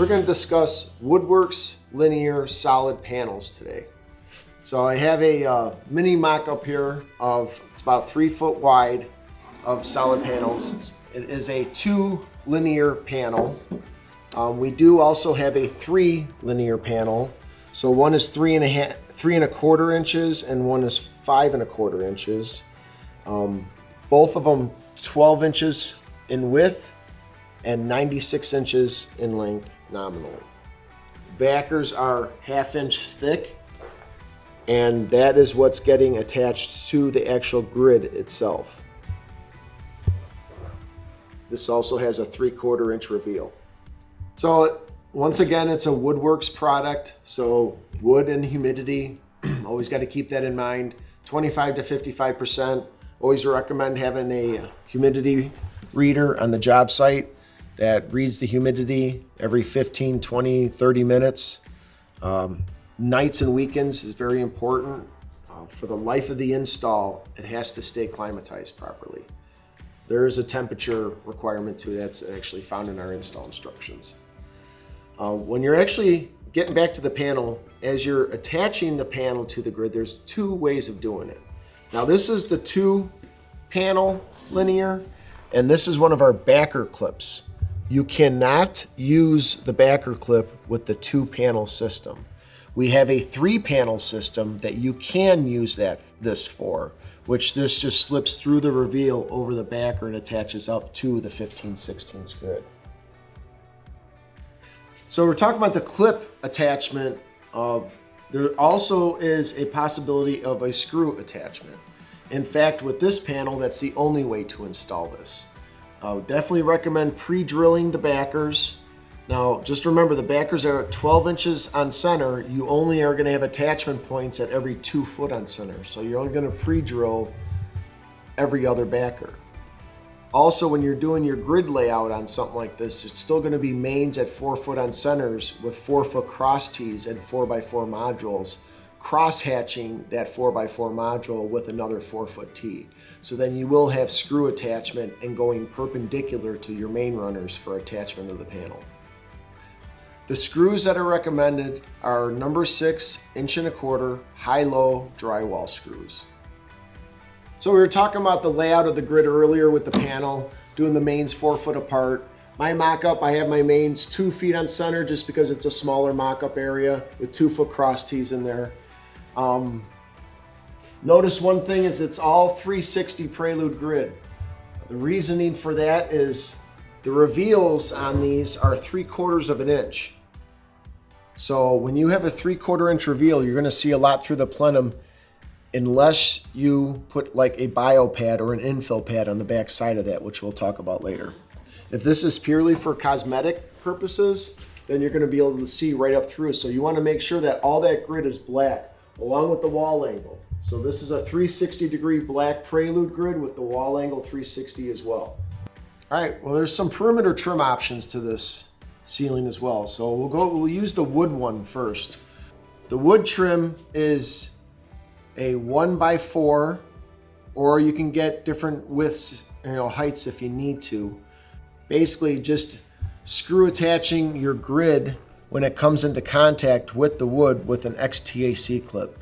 we're going to discuss WOODWORKS linear solid panels today. So I have a mini mock-up here of, it's about 3 foot wide of solid panels. It is a 2 linear panel. We do also have a 3 linear panel. So one is 3 1/4 inches and one is 5 1/4 inches. Both of them 12 inches in width and 96 inches in length nominally. Backers are 1/2 inch thick, and that is what's getting attached to the actual grid itself. This also has a 3/4 inch reveal. So once again, it's a WOODWORKS product, so wood and humidity, always got to keep that in mind. 25 to 55%. Always recommend having a humidity reader on the job site that reads the humidity every 15, 20, 30 minutes. Nights and weekends is very important. For the life of the install, it has to stay climatized properly. There is a temperature requirement too that's actually found in our install instructions. When you're actually getting back to the panel, as you're attaching the panel to the grid, there's 2 ways of doing it. Now this is the 2 panel linear, and this is one of our backer clips. You cannot use the backer clip with the 2 panel system. We have a 3 panel system that you can use this for, which this just slips through the reveal over the backer and attaches up to the 15/16 grid. So we're talking about the clip attachment. There also is a possibility of a screw attachment. In fact, with this panel, that's the only way to install this. I would definitely recommend pre-drilling the backers. Now, just remember the backers are at 12 inches on center. You only are going to have attachment points at every 2 foot on center. So you're only going to pre-drill every other backer. Also, when you're doing your grid layout on something like this, it's still going to be mains at 4 foot on centers with 4 foot cross tees and 4x4 modules, cross hatching that 4x4 module with another 4 foot tee. So then you will have screw attachment and going perpendicular to your main runners for attachment of the panel. The screws that are recommended are number 6 1/4" high-low drywall screws. So we were talking about the layout of the grid earlier with the panel, doing the mains 4 foot apart. My mock-up, I have my mains 2 feet on center just because it's a smaller mock-up area with 2 foot cross tees in there. Notice one thing is it's all 360 prelude grid. The reasoning for that is the reveals on these are 3/4 inch. So when you have a 3/4 inch reveal, you're going to see a lot through the plenum unless you put like a bio pad or an infill pad on the back side of that, which we'll talk about later. If this is purely for cosmetic purposes, then you're going to be able to see right up through. So you want to make sure that all that grid is black along with the wall angle. So this is a 360-degree black prelude grid with the wall angle 360 as well. All right, well, there's some perimeter trim options to this ceiling as well. So we'll use the wood one first. The wood trim is a 1x4, or you can get different widths, heights if you need to. Basically just screw attaching your grid when it comes into contact with the wood with an XTAC clip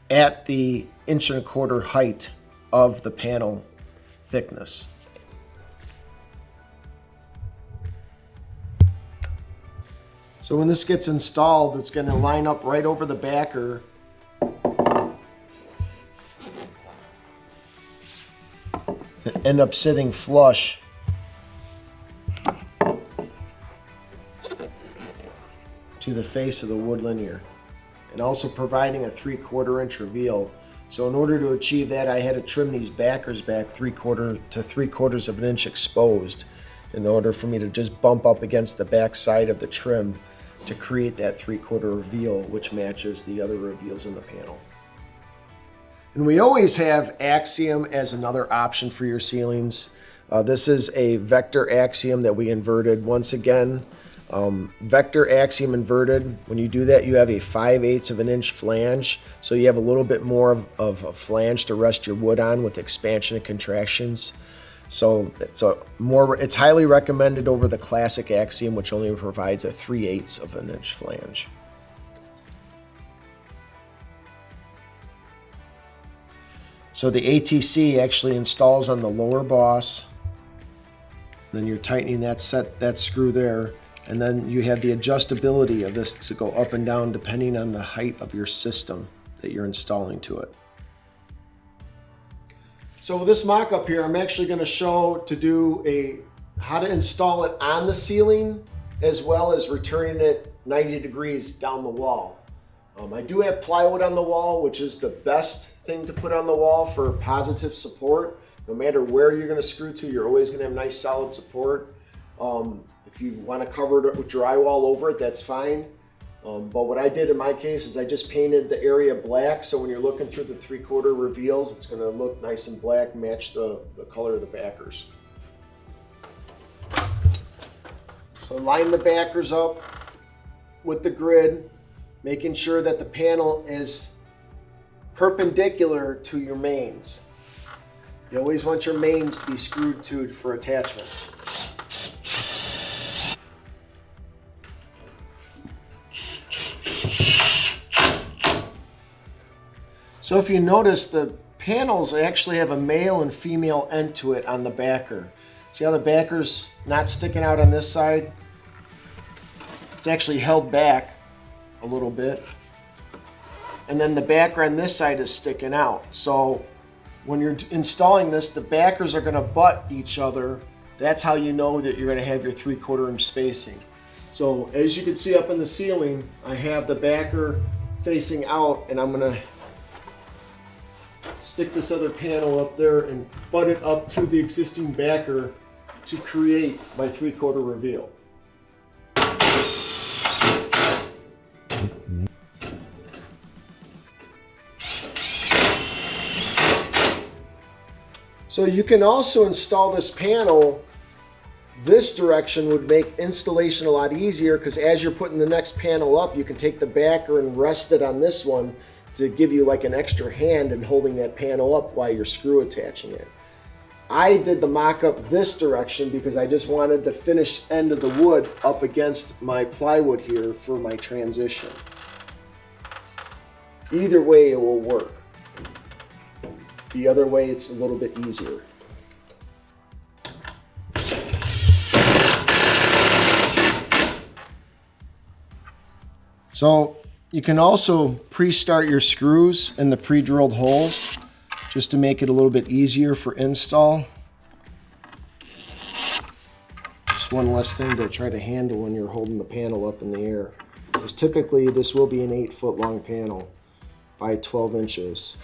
at the 1 1/4" height of the panel thickness. So when this gets installed, it's going to line up right over the backer and end up sitting flush to the face of the wood linear, and also providing a 3/4 inch reveal. So in order to achieve that, I had to trim these backers back 3/4 to 3/4 inch exposed in order for me to just bump up against the back side of the trim to create that 3/4 reveal, which matches the other reveals in the panel. And we always have Axiom as another option for your ceilings. This is a vector Axiom that we inverted. Once again, vector Axiom inverted. When you do that, you have a 5/8 inch flange, so you have a little bit more of a flange to rest your wood on with expansion and contractions. So it's highly recommended over the classic Axiom, which only provides a 3/8 of an inch flange. So the ATC actually installs on the lower boss. Then you're tightening that screw there, and then you have the adjustability of this to go up and down depending on the height of your system that you're installing to it. So with this mock-up here, I'm actually going to show how to install it on the ceiling as well as returning it 90 degrees down the wall. I do have plywood on the wall, which is the best thing to put on the wall for positive support. No matter where you're going to screw to, you're always going to have nice solid support. If you want to cover it with drywall over it, that's fine. But what I did in my case is I just painted the area black, so when you're looking through the 3/4 reveals, it's going to look nice and black, match the color of the backers. So line the backers up with the grid, making sure that the panel is perpendicular to your mains. You always want your mains to be screwed to for attachment. So if you notice, the panels actually have a male and female end to it on the backer. See how the backer's not sticking out on this side? It's actually held back a little bit. And then the backer on this side is sticking out. So when you're installing this, the backers are going to butt each other. That's how you know that you're going to have your 3/4 inch spacing. So as you can see up in the ceiling, I have the backer facing out, and I'm going to stick this other panel up there and butt it up to the existing backer to create my 3/4 reveal. So you can also install this panel. This direction would make installation a lot easier, because as you're putting the next panel up, you can take the backer and rest it on this one to give you like an extra hand in holding that panel up while you're screw attaching it. I did the mock-up this direction because I just wanted the finished end of the wood up against my plywood here for my transition. Either way it will work. The other way it's a little bit easier. So you can also pre-start your screws in the pre-drilled holes just to make it a little bit easier for install. Just one less thing to try to handle when you're holding the panel up in the air. Because typically this will be an 8-foot long panel by 12 inches.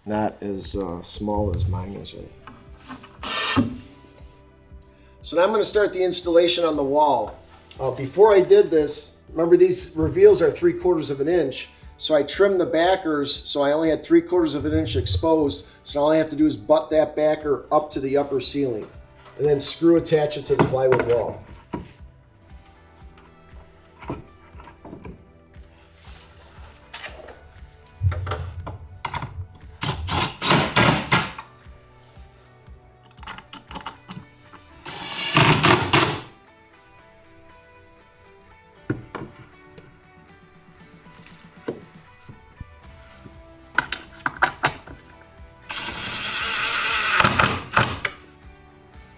Not as small as mine is. So now I'm going to start the installation on the wall. Before I did this, remember these reveals are 3/4 of an inch, so I trimmed the backers so I only had 3/4 of an inch exposed, so all I have to do is butt that backer up to the upper ceiling and then screw attach it to the plywood wall.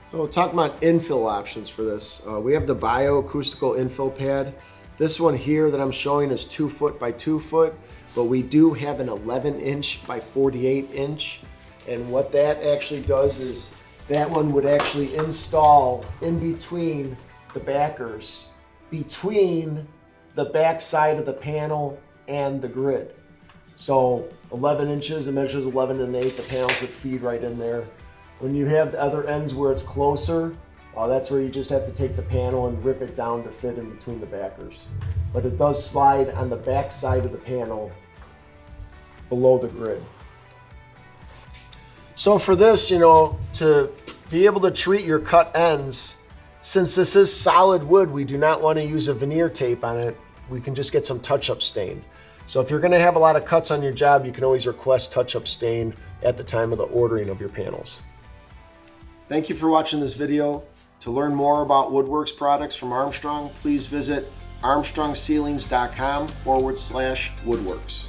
So talking about infill options for this, we have the BioAcoustic Info Pad. This one here that I'm showing is 2 foot by 2 foot, but we do have an 11 inch by 48 inch. And what that actually does is that one would actually install in between the backers, between the back side of the panel and the grid. So 11 inches, it measures 11 1/8, the panels would feed right in there. When you have the other ends where it's closer, that's where you just have to take the panel and rip it down to fit in between the backers. But it does slide on the back side of the panel below the grid. So for this, to be able to treat your cut ends, since this is solid wood, we do not want to use a veneer tape on it. We can just get some touch-up stain. So if you're going to have a lot of cuts on your job, you can always request touch-up stain at the time of the ordering of your panels. Thank you for watching this video. To learn more about WOODWORKS products from Armstrong, please visit armstrongceilings.com/woodworks.